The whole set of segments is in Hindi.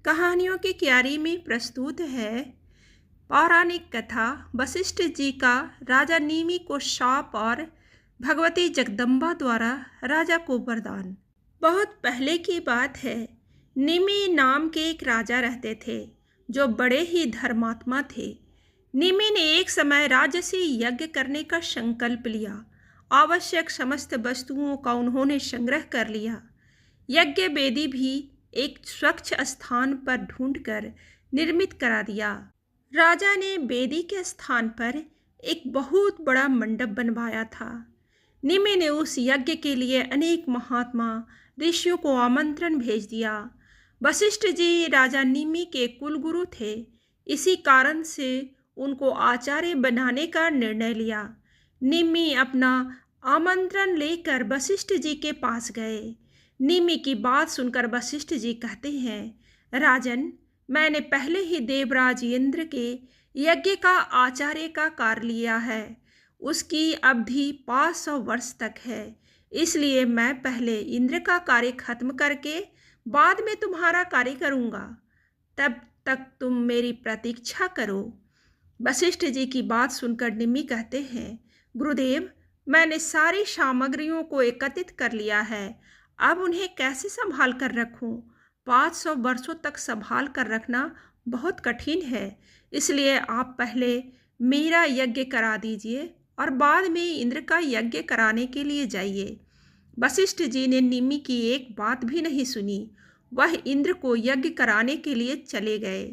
कहानियों की क्यारी में प्रस्तुत है पौराणिक कथा वशिष्ठ जी का राजा नीमि को शाप और भगवती जगदम्बा द्वारा राजा को वरदान। बहुत पहले की बात है। निमि नाम के एक राजा रहते थे जो बड़े ही धर्मात्मा थे। निमि ने एक समय राजसी यज्ञ करने का संकल्प लिया। आवश्यक समस्त वस्तुओं का उन्होंने संग्रह कर लिया। यज्ञ वेदी भी एक स्वच्छ स्थान पर ढूंढकर निर्मित करा दिया। राजा ने वेदी के स्थान पर एक बहुत बड़ा मंडप बनवाया था। निमि ने उस यज्ञ के लिए अनेक महात्मा ऋषियों को आमंत्रण भेज दिया। वशिष्ठ जी राजा निमि के कुलगुरु थे। इसी कारण से उनको आचार्य बनाने का निर्णय लिया। निमि अपना आमंत्रण लेकर वशिष्ठ जी के पास गए। निमि की बात सुनकर वशिष्ठ जी कहते हैं, राजन, मैंने पहले ही देवराज इंद्र के यज्ञ का आचार्य का कार्य लिया है। उसकी अवधि 500 वर्ष तक है। इसलिए मैं पहले इंद्र का कार्य खत्म करके बाद में तुम्हारा कार्य करूँगा। तब तक तुम मेरी प्रतीक्षा करो। वशिष्ठ जी की बात सुनकर निमि कहते हैं, गुरुदेव, मैंने सारी सामग्रियों को एकत्रित कर लिया है। अब उन्हें कैसे संभाल कर रखूं? 500 वर्षों तक संभाल कर रखना बहुत कठिन है। इसलिए आप पहले मेरा यज्ञ करा दीजिए और बाद में इंद्र का यज्ञ कराने के लिए जाइए। वशिष्ठ जी ने निमि की एक बात भी नहीं सुनी। वह इंद्र को यज्ञ कराने के लिए चले गए।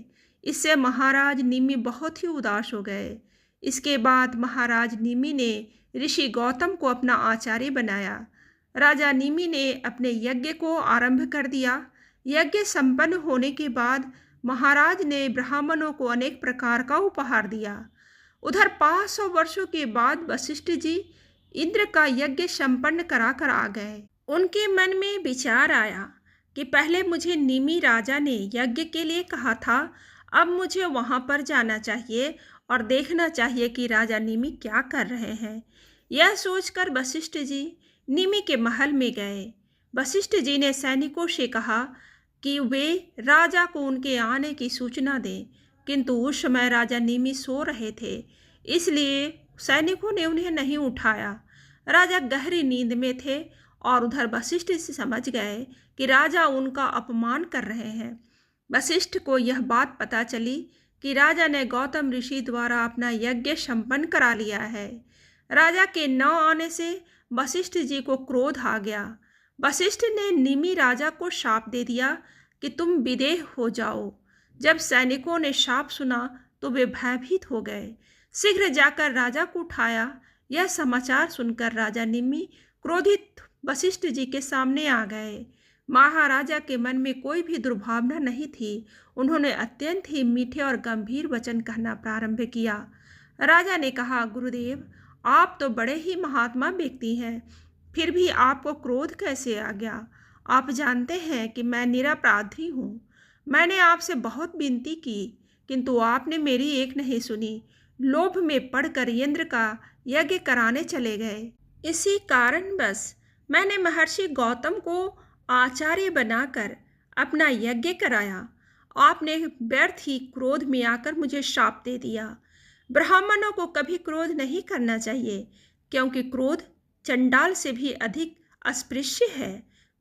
इससे महाराज निमि बहुत ही उदास हो गए। इसके बाद महाराज निमि ने ऋषि गौतम को अपना आचार्य बनाया। राजा निमि ने अपने यज्ञ को आरंभ कर दिया। यज्ञ संपन्न होने के बाद महाराज ने ब्राह्मणों को अनेक प्रकार का उपहार दिया। उधर 500 वर्षों के बाद वशिष्ठ जी इंद्र का यज्ञ संपन्न कराकर आ गए। उनके मन में विचार आया कि पहले मुझे निमि राजा ने यज्ञ के लिए कहा था, अब मुझे वहां पर जाना चाहिए और देखना चाहिए कि राजा निमि क्या कर रहे हैं। यह सोचकर वशिष्ठ जी निमि के महल में गए। वशिष्ठ जी ने सैनिकों से कहा कि वे राजा को उनके आने की सूचना दें, किंतु उस समय राजा निमि सो रहे थे, इसलिए सैनिकों ने उन्हें नहीं उठाया। राजा गहरी नींद में थे और उधर वशिष्ठ से समझ गए कि राजा उनका अपमान कर रहे हैं। वशिष्ठ को यह बात पता चली कि राजा ने गौतम ऋषि द्वारा अपना यज्ञ संपन्न करा लिया है। राजा के न आने से वशिष्ठ जी को क्रोध आ गया। वशिष्ठ ने निमि राजा को शाप दे दिया कि तुम विदेह हो जाओ। जब सैनिकों ने शाप सुना तो वे भयभीत हो गए। शीघ्र जाकर राजा को उठाया। यह समाचार सुनकर राजा निमि क्रोधित वशिष्ठ जी के सामने आ गए। महाराजा के मन में कोई भी दुर्भावना नहीं थी। उन्होंने अत्यंत ही मीठे और गंभीर वचन कहना प्रारंभ किया। राजा ने कहा, गुरुदेव, आप तो बड़े ही महात्मा व्यक्ति हैं, फिर भी आपको क्रोध कैसे आ गया? आप जानते हैं कि मैं निरपराधी हूँ। मैंने आपसे बहुत विनती की, किंतु आपने मेरी एक नहीं सुनी। लोभ में पड़कर इंद्र का यज्ञ कराने चले गए। इसी कारणवश मैंने महर्षि गौतम को आचार्य बनाकर अपना यज्ञ कराया। आपने व्यर्थ ही क्रोध में आकर मुझे शाप दे दिया। ब्राह्मणों को कभी क्रोध नहीं करना चाहिए, क्योंकि क्रोध चंडाल से भी अधिक अस्पृश्य है।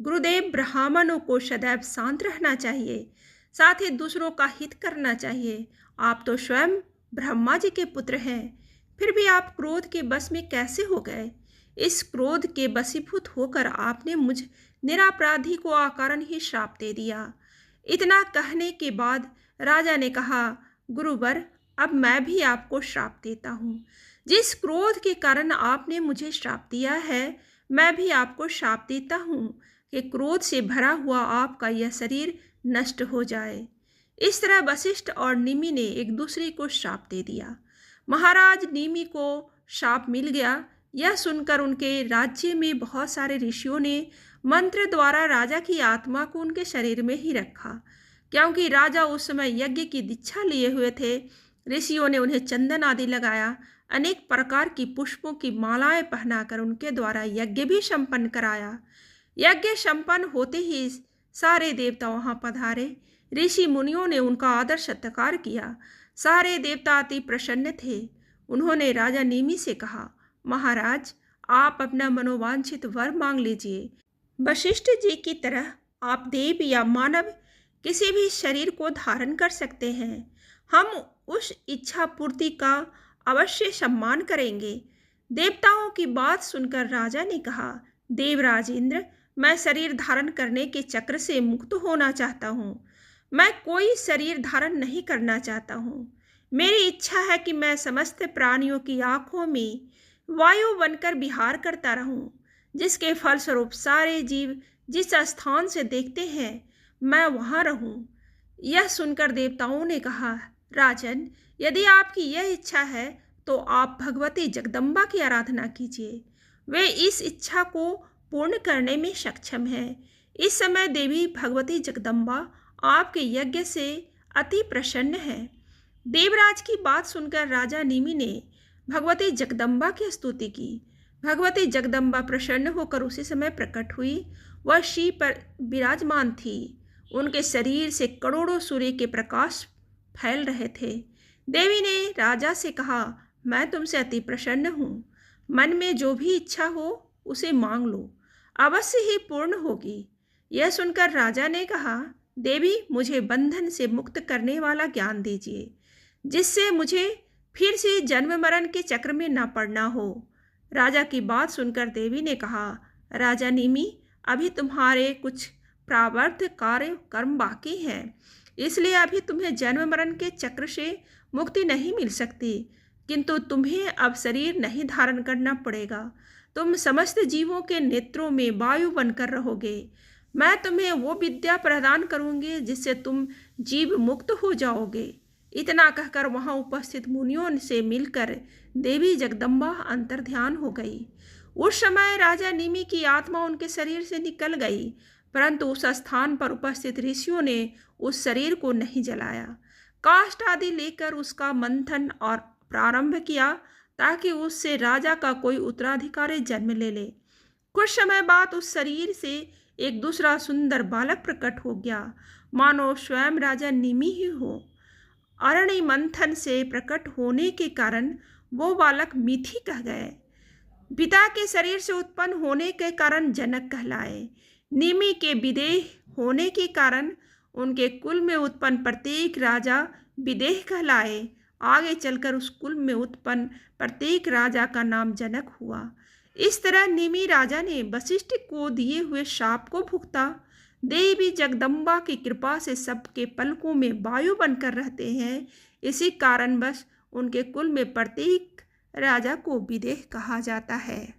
गुरुदेव, ब्राह्मणों को सदैव शांत रहना चाहिए, साथ ही दूसरों का हित करना चाहिए। आप तो स्वयं ब्रह्मा जी के पुत्र हैं, फिर भी आप क्रोध के बस में कैसे हो गए? इस क्रोध के वशीभूत होकर आपने मुझ निरपराधी को अकारण ही श्राप दे दिया। इतना कहने के बाद राजा ने कहा, गुरुवर, अब मैं भी आपको श्राप देता हूँ। जिस क्रोध के कारण आपने मुझे श्राप दिया है, मैं भी आपको श्राप देता हूँ कि क्रोध से भरा हुआ आपका यह शरीर नष्ट हो जाए। इस तरह वशिष्ठ और निमि ने एक दूसरे को श्राप दे दिया। महाराज निमि को श्राप मिल गया। यह सुनकर उनके राज्य में बहुत सारे ऋषियों ने मंत्र द्वारा राजा की आत्मा को उनके शरीर में ही रखा। क्योंकि राजा उस समय यज्ञ की दीक्षा लिए हुए थे, ऋषियों ने उन्हें चंदन आदि लगाया। अनेक प्रकार की पुष्पों की मालाएं पहनाकर उनके द्वारा यज्ञ भी संपन्न कराया। यज्ञ संपन्न होते ही सारे देवता वहां पधारे। ऋषि मुनियों ने उनका आदर सत्कार किया। सारे देवता अति प्रसन्न थे। उन्होंने राजा नेमि से कहा, महाराज, आप अपना मनोवांछित वर मांग लीजिए। वशिष्ठ जी की तरह आप देव या मानव किसी भी शरीर को धारण कर सकते हैं। हम उस इच्छा पूर्ति का अवश्य सम्मान करेंगे। देवताओं की बात सुनकर राजा ने कहा, देवराज इंद्र, मैं शरीर धारण करने के चक्र से मुक्त होना चाहता हूँ। मैं कोई शरीर धारण नहीं करना चाहता हूँ। मेरी इच्छा है कि मैं समस्त प्राणियों की आंखों में वायु बनकर विहार करता रहूं, जिसके फलस्वरूप सारे जीव जिस स्थान से देखते हैं मैं वहां रहूं। यह सुनकर देवताओं ने कहा, राजन, यदि आपकी यह इच्छा है तो आप भगवती जगदम्बा की आराधना कीजिए। वे इस इच्छा को पूर्ण करने में सक्षम हैं। इस समय देवी भगवती जगदम्बा आपके यज्ञ से अति प्रसन्न है। देवराज की बात सुनकर राजा नेमि ने भगवती जगदम्बा की स्तुति की। भगवती जगदम्बा प्रसन्न होकर उसी समय प्रकट हुई। वह शी पर विराजमान थी। उनके शरीर से करोड़ों सूर्य के प्रकाश फैल रहे थे। देवी ने राजा से कहा, मैं तुमसे अति प्रसन्न हूँ। मन में जो भी इच्छा हो उसे मांग लो, अवश्य ही पूर्ण होगी। यह सुनकर राजा ने कहा, देवी, मुझे बंधन से मुक्त करने वाला ज्ञान दीजिए, जिससे मुझे फिर से जन्म मरण के चक्र में न पड़ना हो। राजा की बात सुनकर देवी ने कहा, राजा नेमि, अभी तुम्हारे कुछ प्रारब्ध कार्य कर्म बाकी हैं, इसलिए अभी तुम्हें जन्म मरण के चक्र से मुक्ति नहीं मिल सकती। किंतु तुम्हें अब शरीर नहीं धारण करना पड़ेगा। तुम समस्त जीवों के नेत्रों में वायु बनकर रहोगे। मैं तुम्हें वो विद्या प्रदान करूंगी जिससे तुम जीव मुक्त हो जाओगे। इतना कहकर वहां उपस्थित मुनियों से मिलकर देवी जगदम्बा अंतर्ध्यान हो गई। उस समय राजा नेमि की आत्मा उनके शरीर से निकल गई, परंतु उस स्थान पर उपस्थित ऋषियों ने उस शरीर को नहीं जलाया। काष्ठ आदि लेकर उसका मंथन और प्रारंभ किया, ताकि उससे राजा का कोई उत्तराधिकारी जन्म ले ले। कुछ समय बाद उस शरीर से एक दूसरा सुंदर बालक प्रकट हो गया, मानो स्वयं राजा नेमि ही हो। अरणि मंथन से प्रकट होने के कारण वो बालक मिथि कह गए। पिता के शरीर से उत्पन्न होने के कारण जनक कहलाए। नेमि के विदेह होने के कारण उनके कुल में उत्पन्न प्रत्येक राजा विदेह कहलाए। आगे चलकर उस कुल में उत्पन्न प्रत्येक राजा का नाम जनक हुआ। इस तरह नेमि राजा ने वशिष्ठ को दिए हुए शाप को भुगता। देवी जगदम्बा की कृपा से सबके पलकों में वायु बनकर रहते हैं। इसी कारणवश उनके कुल में प्रत्येक राजा को विदेह कहा जाता है।